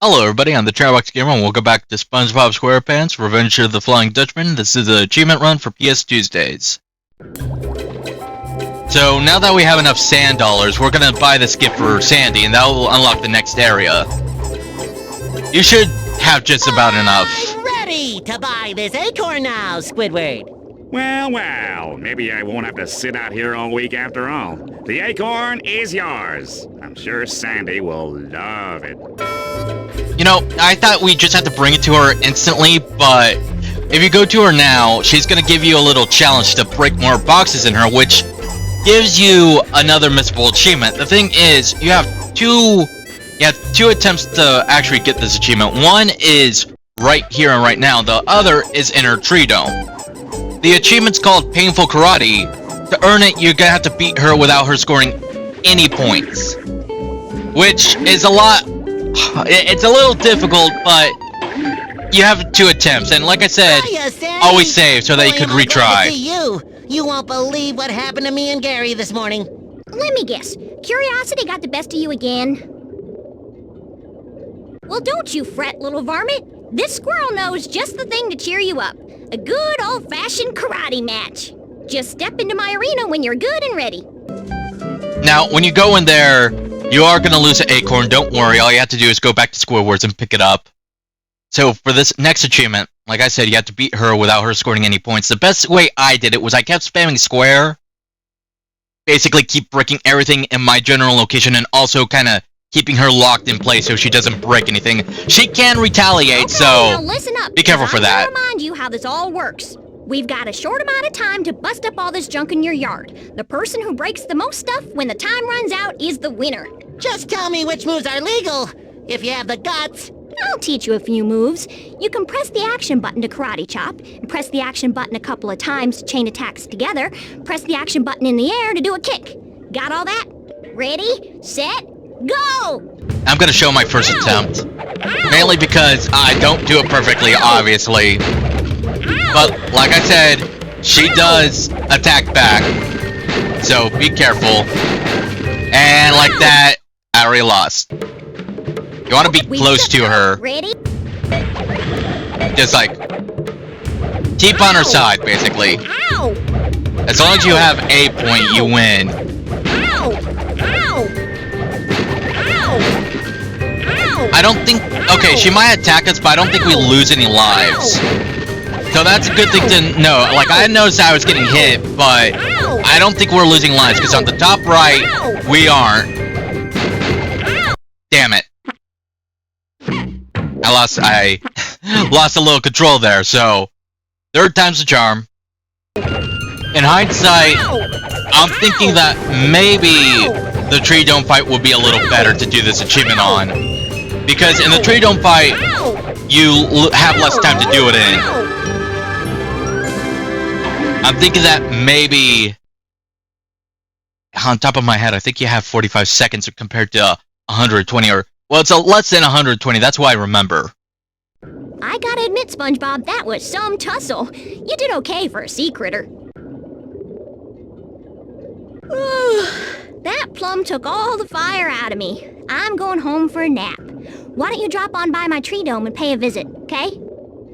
Hello everybody, I'm the Trailbox Gamer and welcome back to Spongebob Squarepants, Revenge of the Flying Dutchman. This is the achievement run for Ps2uesdays. So now that we have enough sand dollars, we're gonna buy this gift for Sandy and that will unlock the next area. You should have just about enough. I'm ready to buy this acorn now, Squidward. Well, maybe I won't have to sit out here all week after all. The acorn is yours. I'm sure Sandy will love it. You know, I thought we just had to bring it to her instantly, but if you go to her now, she's gonna give you a little challenge to break more boxes in her, which gives you another missable achievement. The thing is, you have two attempts to actually get this achievement. One is right here and right now, the other is in her tree dome. The achievement's called Painful Karate. To earn it, you're gonna have to beat her without her scoring any points. Which is a lot... It's a little difficult, but you have 2 attempts. And like I said, always save so that you could retry. You won't believe what happened to me and Gary this morning. Let me guess. Curiosity got the best of you again? Well, don't you fret, little varmint. This squirrel knows just the thing to cheer you up. A good old-fashioned karate match. Just step into my arena when you're good and ready. Now, when you go in there, you are going to lose an acorn. Don't worry, all you have to do is go back to Squidward and pick it up. So, for this next achievement, like I said, you have to beat her without her scoring any points. The best way I did it was I kept spamming square. Basically, keep breaking everything in my general location and also kind of keeping her locked in place so she doesn't break anything. She can retaliate, okay, so now listen up, be careful for that. I'm gonna remind you how this all works. We've got a short amount of time to bust up all this junk in your yard. The person who breaks the most stuff when the time runs out is the winner. Just tell me which moves are legal, if you have the guts. I'll teach you a few moves. You can press the action button to karate chop, and press the action button a couple of times to chain attacks together, press the action button in the air to do a kick. Got all that? Ready, set, go! I'm gonna show my first attempt. Mainly because I don't do it perfectly, obviously. But, like I said, she does attack back. So, be careful. And like that, I already lost. You want to be close to her. Ready? Just like, keep on her side, basically. Ow! As long as you have a point, you win. Ow! Ow! Ow! Ow! I don't think... Okay, she might attack us, but I don't think we lose any lives. So that's a good thing to know. Like, I noticed I was getting hit, but I don't think we're losing lives, because on the top right, we aren't. Damn it. I lost a little control there, so... Third time's the charm. In hindsight, I'm thinking that maybe the tree dome fight would be a little better to do this achievement on. Because in the tree dome fight, you have less time to do it in. I'm thinking that maybe... On top of my head, I think you have 45 seconds compared to 120 or... Well, it's less than 120, that's why I remember. I gotta admit, Spongebob, that was some tussle. You did okay for a sea critter. That plum took all the fire out of me. I'm going home for a nap. Why don't you drop on by my tree dome and pay a visit, okay?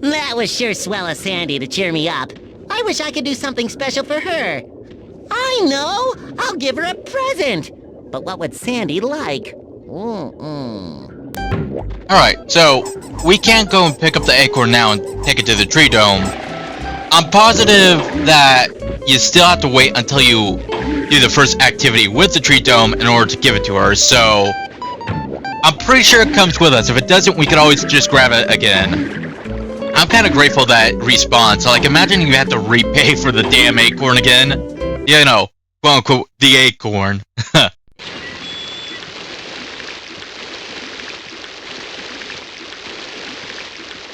That was sure swell of Sandy to cheer me up. I wish I could do something special for her. I know! I'll give her a present! But what would Sandy like? Alright, so we can't go and pick up the acorn now and take it to the tree dome. I'm positive that you still have to wait until you do the first activity with the tree dome in order to give it to her, so I'm pretty sure it comes with us. If it doesn't, we could always just grab it again. I'm kind of grateful that it respawns. So, like, imagine you have to repay for the damn acorn again. You know, quote unquote, the acorn.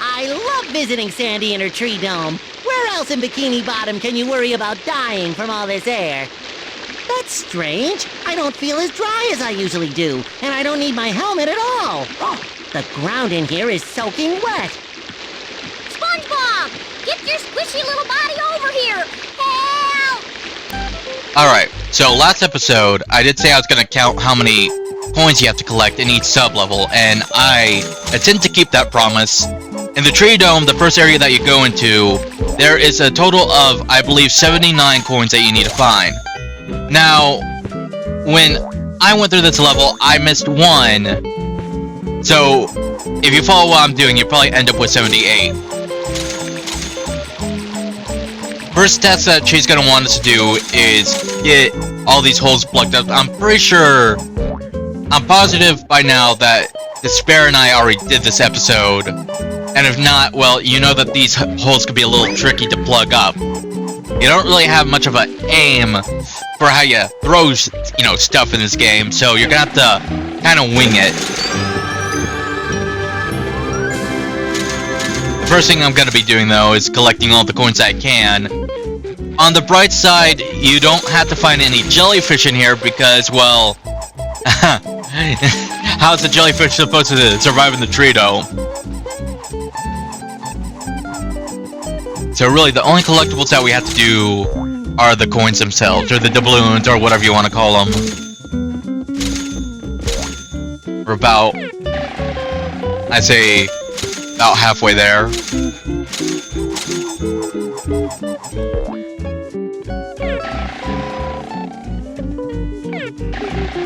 I love visiting Sandy in her tree dome. Where else in Bikini Bottom can you worry about dying from all this air? That's strange. I don't feel as dry as I usually do, and I don't need my helmet at all. Oh, the ground in here is soaking wet. Spongebob! Get your squishy little body over here! Help! Alright, so last episode, I did say I was going to count how many coins you have to collect in each sub-level, and I intend to keep that promise. In the Tree Dome, the first area that you go into, there is a total of, I believe, 79 coins that you need to find. Now, when I went through this level, I missed one. So, if you follow what I'm doing, you probably end up with 78. First test that she's going to want us to do is get all these holes plugged up. I'm positive by now that Despair and I already did this episode. And if not, well, you know that these holes could be a little tricky to plug up. You don't really have much of an aim for how you throw, you know, stuff in this game, so you're gonna have to kind of wing it. The first thing I'm gonna be doing, though, is collecting all the coins I can. On the bright side, you don't have to find any jellyfish in here because, well, how's a jellyfish supposed to survive in the tree dome? So really, the only collectibles that we have to do are the coins themselves, or the doubloons, or whatever you want to call them. We're about, I'd say, about halfway there.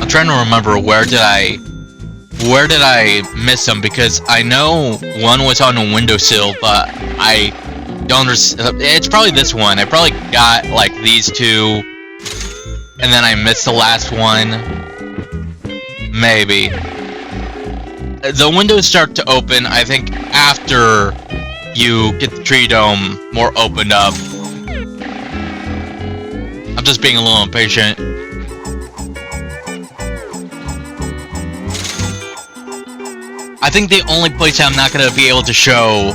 I'm trying to remember where did I miss them, because I know one was on a windowsill, but I don't. It's probably this one. I probably got like these two, and then I missed the last one. Maybe. The windows start to open, I think, after you get the tree dome more opened up. I'm just being a little impatient. I think the only place I'm not going to be able to show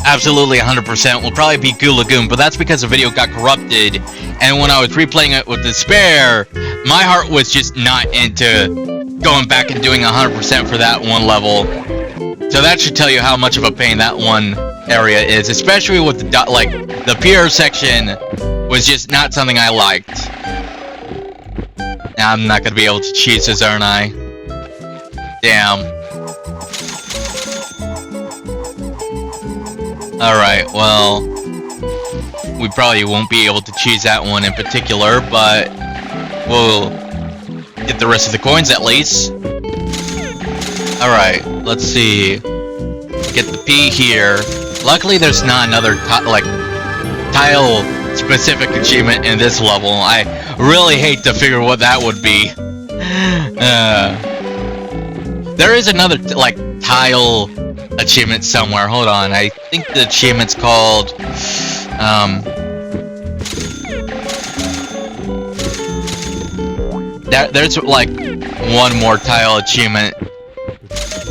absolutely 100% will probably be Goo Lagoon, but that's because the video got corrupted, and when I was replaying it with Despair, my heart was just not into going back and doing 100% for that one level. So that should tell you how much of a pain that one area is, especially with the like the pier section was just not something I liked. Now I'm not gonna be able to cheese this, aren't I? Damn. Alright, well, we probably won't be able to cheese that one in particular, but we'll get the rest of the coins at least. Alright, let's see. Get the P here. Luckily there's not another tile-specific achievement in this level. I really hate to figure what that would be. There is another, tile achievement somewhere. Hold on, I think the achievement's called there's one more tile achievement,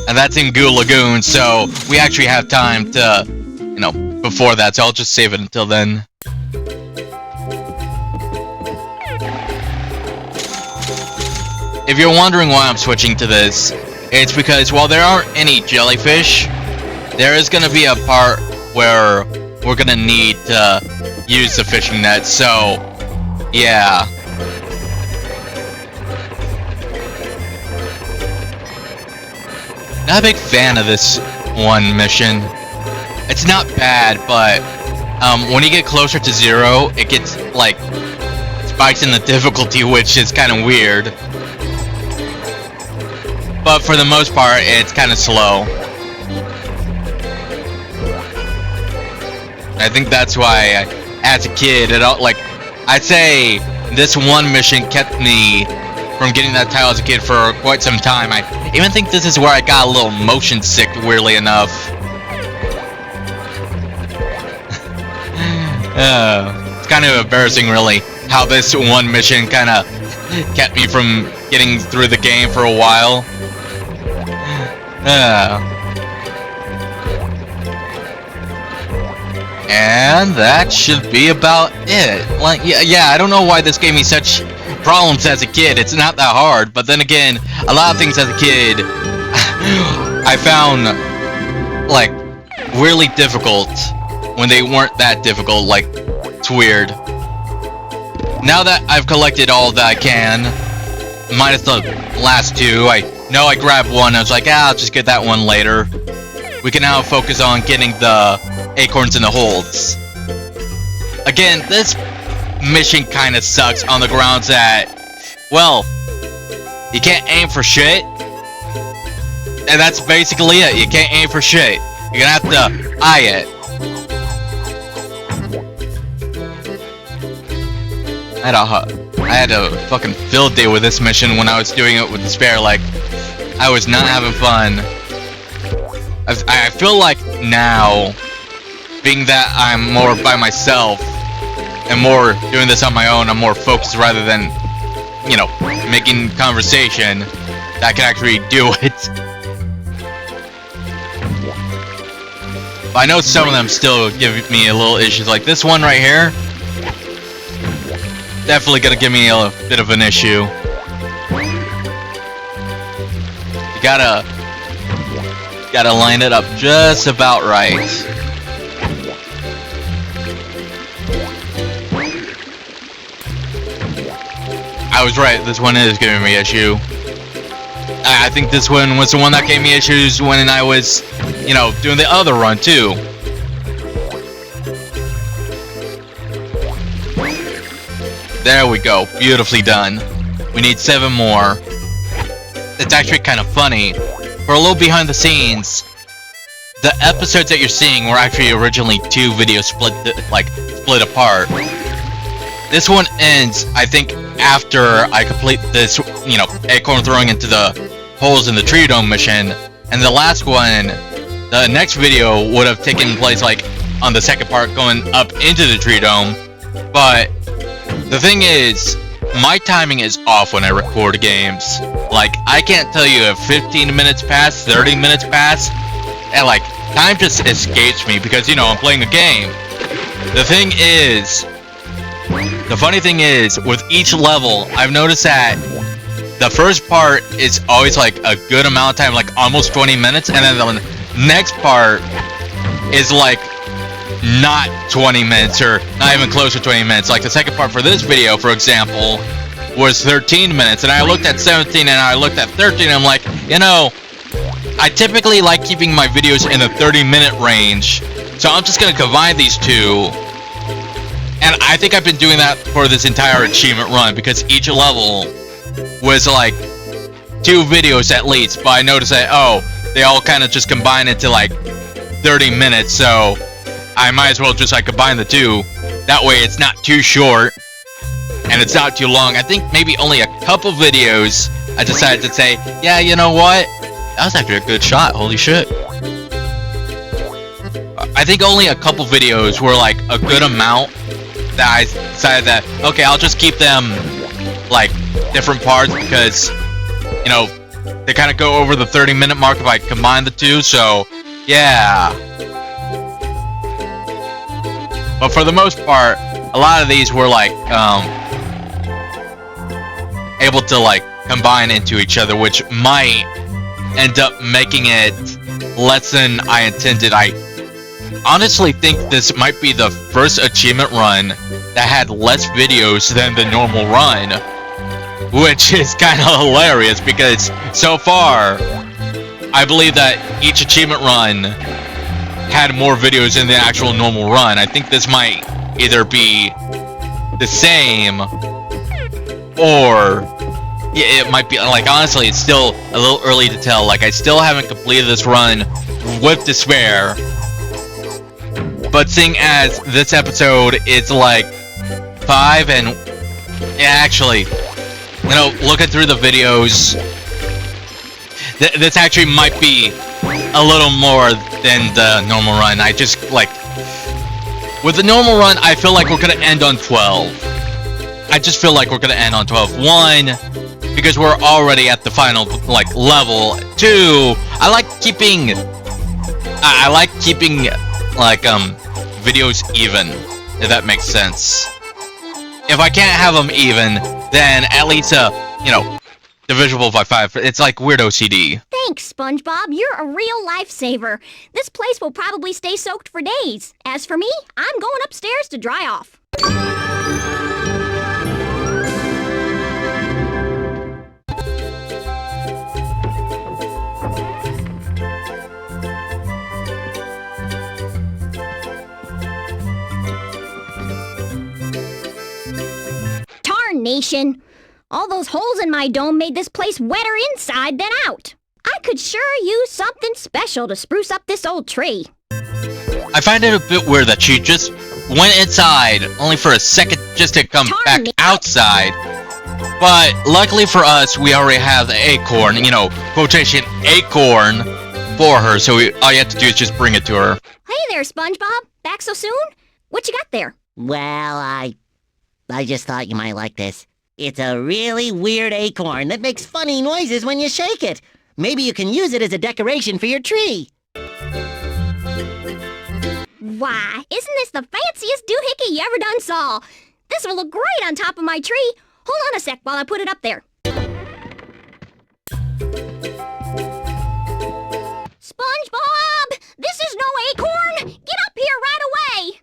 and that's in Goo Lagoon, so we actually have time to, before that, so I'll just save it until then. If you're wondering why I'm switching to this, it's because while there aren't any jellyfish, there is going to be a part where we're going to need to use the fishing net, so yeah. Not a big fan of this one mission. It's not bad, but when you get closer to 0, it gets spikes in the difficulty, which is kind of weird. But for the most part, it's kind of slow. I think that's why, as a kid, I'd say this one mission kept me from getting that tile as a kid for quite some time. I even think this is where I got a little motion sick, weirdly enough. It's kind of embarrassing, really, how this one mission kind of kept me from getting through the game for a while. And that should be about it. Yeah, I don't know why this gave me such problems as a kid. It's not that hard, but then again, a lot of things as a kid I found weirdly difficult when they weren't that difficult. It's weird. Now that I've collected all that I can, minus the last two. I know I grabbed one. I was like, I'll just get that one later. We can now focus on getting the acorns in the holds. Again, this mission kind of sucks on the grounds that, well, you can't aim for shit. And that's basically it. You can't aim for shit. You're gonna have to eye it. I had a fucking field day with this mission when I was doing it with Despair. Like, I was not having fun. I feel like now, being that I'm more by myself and more doing this on my own, I'm more focused rather than, you know, making conversation, that I can actually do it. But I know some of them still give me a little issues, like this one right here. Definitely gonna give me a bit of an issue. You gotta line it up just about right. I was right, this one is giving me issue. I think this one was the one that gave me issues when I was, you know, doing the other run too. There we go, beautifully done. We need 7 more. It's actually kind of funny. For a little behind the scenes, the episodes that you're seeing were actually originally 2 videos split apart. This one ends, I think, after I complete this, you know, acorn throwing into the holes in the tree dome mission, and the last one, the next video would have taken place like on the second part going up into the tree dome. But the thing is, my timing is off when I record games. Like, I can't tell you if 15 minutes pass, 30 minutes pass, and like, time just escapes me because, you know, I'm playing a game. The funny thing is, with each level, I've noticed that the first part is always like a good amount of time, like almost 20 minutes, and then the next part is like not 20 minutes or not even close to 20 minutes. Like the second part for this video, for example, was 13 minutes, and I looked at 17 and I looked at 13, and I'm like, you know, I typically like keeping my videos in the 30-minute range, so I'm just gonna combine these two. And I think I've been doing that for this entire achievement run, because each level was like 2 videos at least, but I noticed that, oh, they all kind of just combine into like 30 minutes, so I might as well just like combine the two. That way it's not too short, and it's not too long. I think maybe only a couple videos I decided to say, yeah, you know what? That was actually a good shot, holy shit. I think only a couple videos were like a good amount that I decided that, okay, I'll just keep them like different parts because, you know, they kind of go over the 30-minute mark if I combine the two, so yeah. But for the most part, a lot of these were like able to like combine into each other, which might end up making it less than I intended. I honestly think this might be the first achievement run that had less videos than the normal run, which is kind of hilarious because so far I believe that each achievement run had more videos than the actual normal run. I think this might either be the same or yeah, it might be like, honestly, it's still a little early to tell. Like, I still haven't completed this run with Despair. But seeing as this episode is like 5 and yeah, actually, you know, looking through the videos, this actually might be a little more than the normal run. I just like, with the normal run, I feel like we're gonna end on 12. I just feel like we're gonna end on 12. 1, because we're already at the final like level. 2, I like keeping like videos even, if that makes sense. If I can't have them even, then at least you know, divisible by 5. It's like weird OCD. Thanks, SpongeBob. You're a real lifesaver. This place will probably stay soaked for days. As for me, I'm going upstairs to dry off. imagination. All those holes in my dome made this place wetter inside than out. I could sure use something special to spruce up this old tree. I find it a bit weird that she just went inside, only for a second just to come back outside. But luckily for us, we already have the acorn, you know, quotation acorn for her, so all you have to do is just bring it to her. Hey there, Spongebob. Back so soon? What you got there? Well, I just thought you might like this. It's a really weird acorn that makes funny noises when you shake it. Maybe you can use it as a decoration for your tree. Why, isn't this the fanciest doohickey you ever done saw? This will look great on top of my tree. Hold on a sec while I put it up there. SpongeBob! This is no acorn! Get up here right away!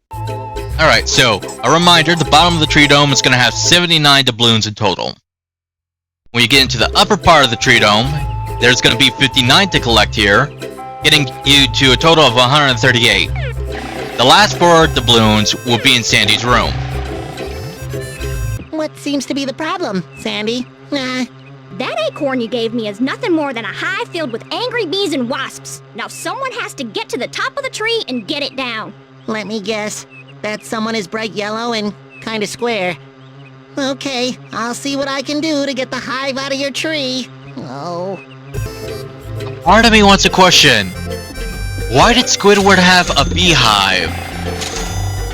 Alright, so, a reminder, the bottom of the tree dome is going to have 79 doubloons in total. When you get into the upper part of the tree dome, there's going to be 59 to collect here, getting you to a total of 138. The last 4 doubloons will be in Sandy's room. What seems to be the problem, Sandy? That acorn you gave me is nothing more than a hive filled with angry bees and wasps. Now someone has to get to the top of the tree and get it down. Let me guess. That someone is bright yellow and kind of square. Okay, I'll see what I can do to get the hive out of your tree. Oh. Part of me wants to question, why did Squidward have a beehive?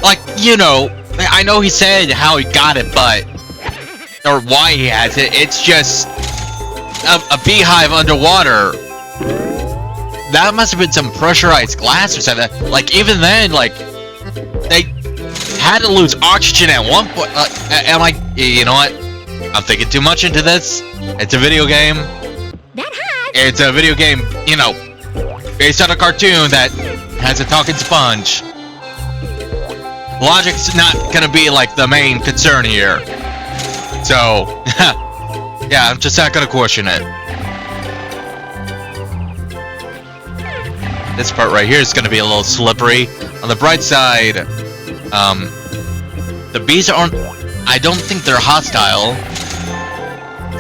Like, you know, I know he said how he got it, but... or why he has it, it's just... a beehive underwater. That must have been some pressurized glass or something. Like, even then, like... they had to lose oxygen at one point. Am I... you know what? I'm thinking too much into this. It's a video game. That hive... It's a video game, you know, based on a cartoon that has a talking sponge. Logic's not gonna be, like, the main concern here. So, yeah, I'm just not gonna question it. This part right here is gonna be a little slippery. On the bright side, the bees aren't... I don't think they're hostile.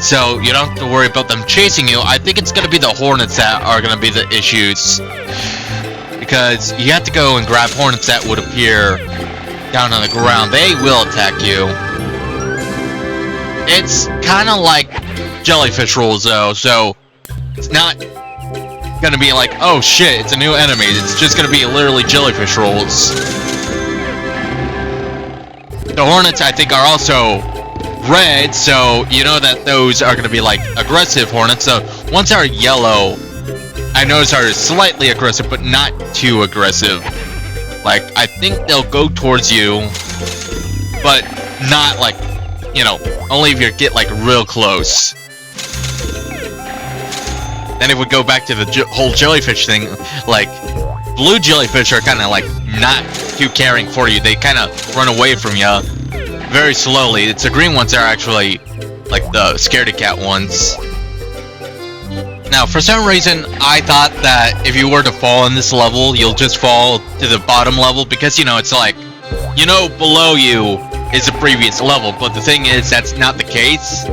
So, you don't have to worry about them chasing you. I think it's gonna be the hornets that are gonna be the issues. Because you have to go and grab hornets that would appear down on the ground. They will attack you. It's kind of like jellyfish rules, though, so it's not gonna be like, oh shit, it's a new enemy. It's just gonna be literally jellyfish rolls. The hornets, I think, are also red, so you know that those are gonna be like aggressive hornets. So ones that are yellow, I notice are slightly aggressive, but not too aggressive. Like, I think they'll go towards you, but not like, you know, only if you get like real close. Then if we go back to the whole jellyfish thing, like, blue jellyfish are kind of like not too caring for you. They kind of run away from you very slowly. It's the green ones that are actually like the scaredy cat ones. Now, for some reason, I thought that if you were to fall in this level, you'll just fall to the bottom level, because, you know, it's like, you know, below you is the previous level, but the thing is, that's not the case.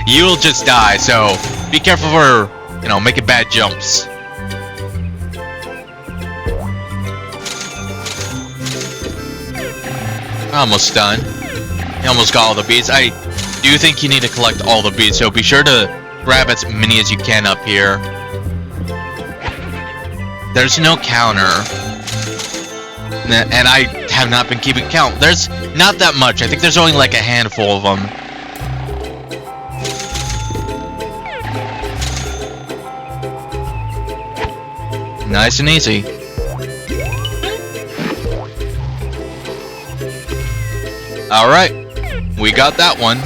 You'll just die, so be careful for, you know, making bad jumps. Almost done. You almost got all the beads. I do think you need to collect all the beads, so be sure to grab as many as you can up here. There's no counter. And I have not been keeping count. There's not that much. I think there's only like a handful of them. Nice and easy. Alright. We got that one.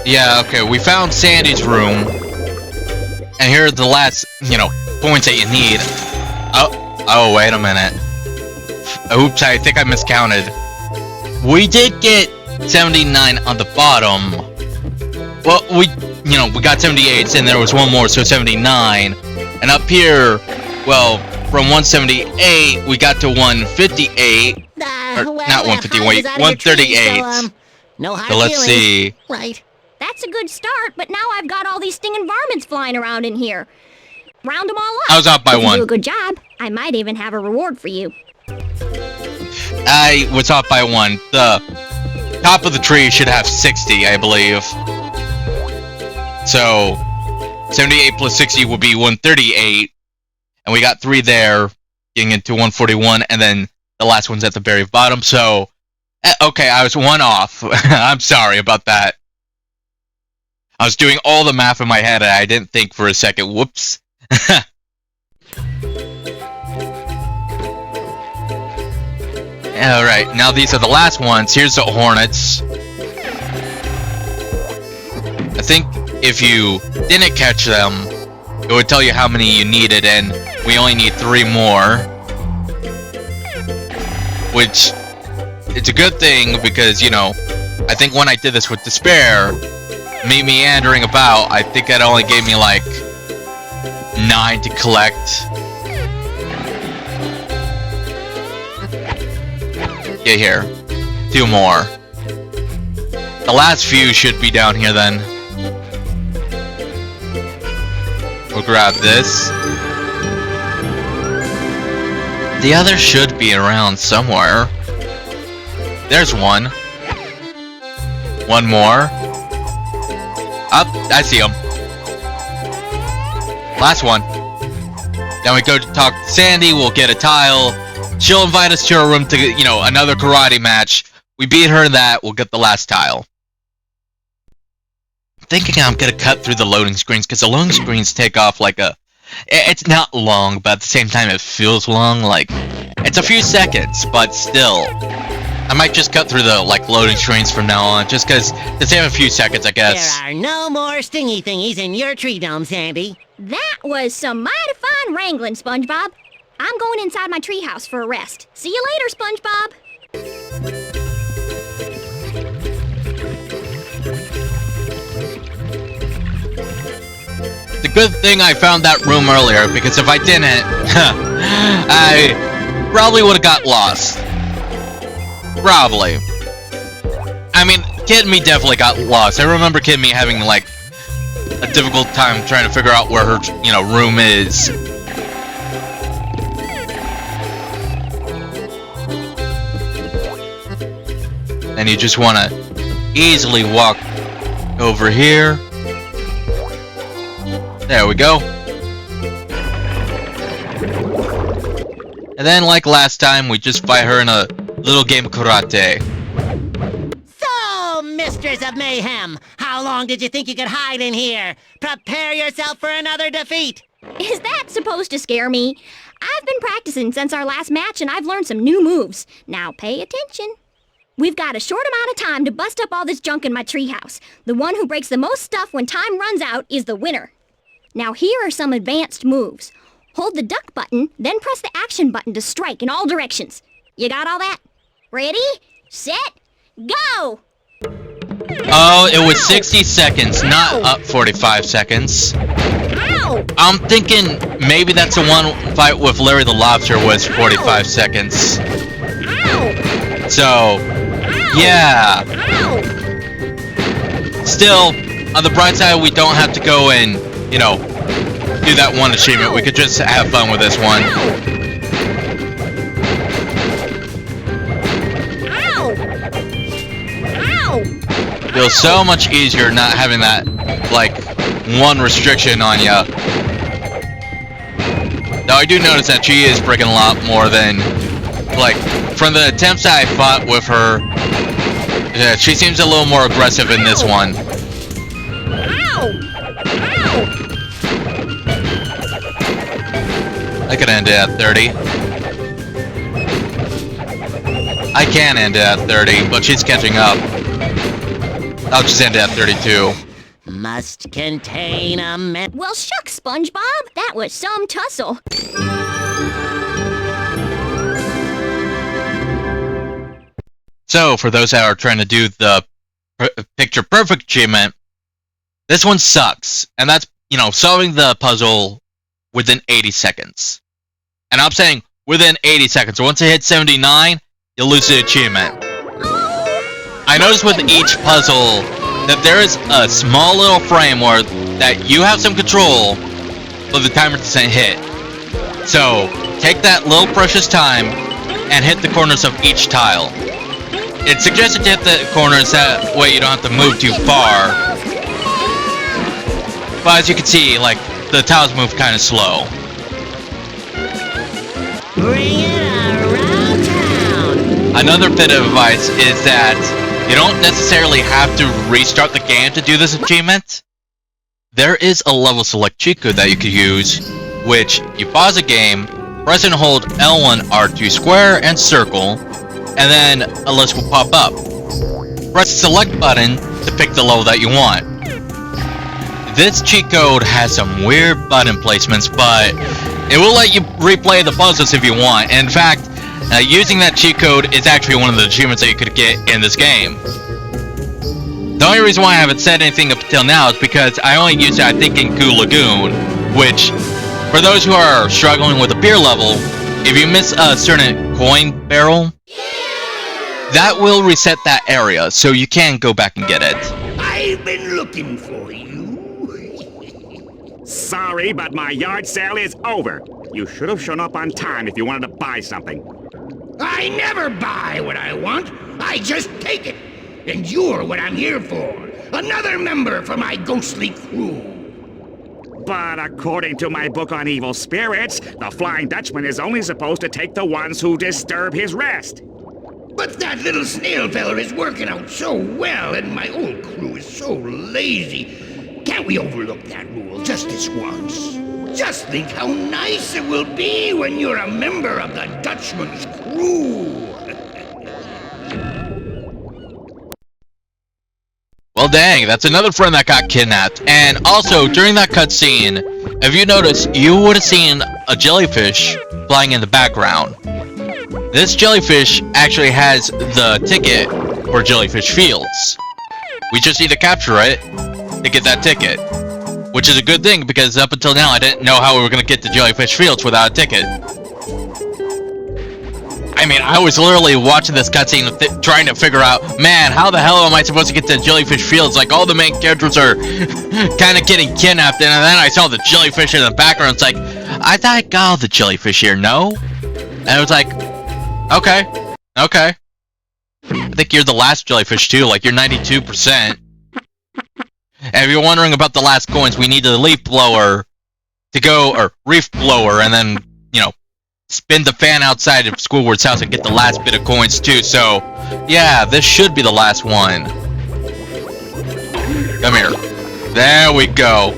Yeah, okay, we found Sandy's room. And here are the last, you know, points that you need. Oh, wait a minute. Oops, I think I miscounted. We did get 79 on the bottom. Well, we got 78, and there was one more, so 79. And up here, well, from 178, we got to 158. Or, Well, not 150, Hyde wait, is out of your tree, 138. so, no hard So let's feelings. see. Right. That's a good start, but now I've got all these stinging varmints flying around in here. Round them all up. I was off by If you do a one. good job, I might even have a reward for you. I was off by one. The top of the tree should have 60, I believe. So 78 plus 60 would be 138. And we got 3 there, getting into 141, and then the last one's at the very bottom. So, okay, I was 1 off. I'm sorry about that. I was doing all the math in my head, and I didn't think for a second. Whoops. Alright, now these are the last ones. Here's the Hornets. I think if you didn't catch them, it would tell you how many you needed, and we only need 3 more. Which, it's a good thing because, you know, I think when I did this with Despair, me meandering about, I think that only gave me like 9 to collect. Get here. 2 more. The last few should be down here then. We'll grab this. The other should be around somewhere. There's one. 1 more. Up, I see him. Last one. Then we go to talk to Sandy, we'll get a tile. She'll invite us to her room to, you know, another karate match. We beat her in that, we'll get the last tile. I'm thinking I'm gonna cut through the loading screens, because the loading screens take off like a... It's not long, but at the same time it feels long, like... It's a few seconds, but still. I might just cut through the, like, loading screens from now on, just because to save a few seconds, I guess. There are no more stingy thingies in your tree dome, Sandy. That was some mighty fine wrangling, SpongeBob. I'm going inside my treehouse for a rest. See you later, SpongeBob. It's a good thing I found that room earlier, because if I didn't, I probably would have got lost. Probably. I mean, Kid Me definitely got lost. I remember Kid Me having, like, a difficult time trying to figure out where her, you know, room is. And you just want to easily walk over here. There we go. And then, like last time, we just fight her in a little game of karate. So, Mistress of Mayhem, how long did you think you could hide in here? Prepare yourself for another defeat. Is that supposed to scare me? I've been practicing since our last match and I've learned some new moves. Now pay attention. We've got a short amount of time to bust up all this junk in my treehouse. The one who breaks the most stuff when time runs out is the winner. Now here are some advanced moves. Hold the duck button, then press the action button to strike in all directions. You got all that? Ready, set, go! Oh, it was 60 seconds, not up 45 seconds. Ow! I'm thinking maybe that's the one fight with Larry the Lobster was 45 seconds. Ow! So, yeah. Ow! Still, on the bright side, we don't have to go and, you know, do that one achievement. We could just have fun with this one. Ow! Ow! Feels so much easier not having that, like, one restriction on ya. Though I do notice that she is breaking a lot more than, like, from the attempts I fought with her, yeah, she seems a little more aggressive in this one. Ow! Ow! I could end it at 30. I can end it at 30, but she's catching up. I'll just end it at 32. Must contain a man. Well, shucks, SpongeBob. That was some tussle. So, for those that are trying to do the picture perfect achievement, this one sucks. And that's, you know, solving the puzzle within 80 seconds. And I'm saying within 80 seconds. So once it hits 79, you'll lose the achievement. I noticed with each puzzle that there is a small little frame where that you have some control, but the timer doesn't hit. So, take that little precious time and hit the corners of each tile. It's suggested to hit the corners, that way you don't have to move too far. But as you can see, like, the tiles move kind of slow. Bring it around town. Another bit of advice is that you don't necessarily have to restart the game to do this achievement. There is a level select cheat code that you could use, which you pause a game, press and hold L1, R2 square and circle, and then a list will pop up. Press the select button to pick the level that you want. This cheat code has some weird button placements, but it will let you replay the puzzles if you want. In fact, using that cheat code is actually one of the achievements that you could get in this game. The only reason why I haven't said anything up until now is because I only used it, I think, in Goo Lagoon, which, for those who are struggling with a beer level, if you miss a certain coin barrel, that will reset that area, so you can go back and get it. I've been looking for you. Sorry, but my yard sale is over. You should have shown up on time if you wanted to buy something. I never buy what I want. I just take it. And you're what I'm here for. Another member for my ghostly crew. But according to my book on evil spirits, the Flying Dutchman is only supposed to take the ones who disturb his rest. But that little snail feller is working out so well, and my old crew is so lazy. Can't we overlook that rule just this once? Just think how nice it will be when you're a member of the Dutchman's crew. Well, dang, that's another friend that got kidnapped. And also, during that cutscene, if you notice, you would have seen a jellyfish flying in the background. This jellyfish actually has the ticket for Jellyfish Fields. We just need to capture it to get that ticket. Which is a good thing, because up until now I didn't know how we were going to get to Jellyfish Fields without a ticket. I mean, I was literally watching this cutscene trying to figure out, man, how the hell am I supposed to get to Jellyfish Fields? Like, all the main characters are kind of getting kidnapped, and then I saw the jellyfish in the background. It's like, I thought I got all the jellyfish here, no? And I was like, okay. I think you're the last jellyfish too, like you're 92%. And if you're wondering about the last coins, we need the leaf blower to go, or reef blower, and then, you know, spin the fan outside of Squidward's house and get the last bit of coins too. So, yeah, this should be the last one. Come here. There we go.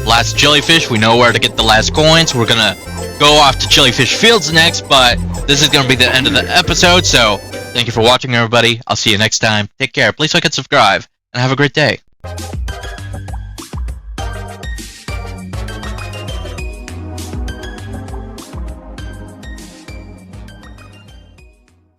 Last jellyfish, we know where to get the last coins. We're gonna go off to Jellyfish Fields next, but this is gonna be the end of the episode, so thank you for watching, everybody. I'll see you next time. Take care. Please like and subscribe, and have a great day.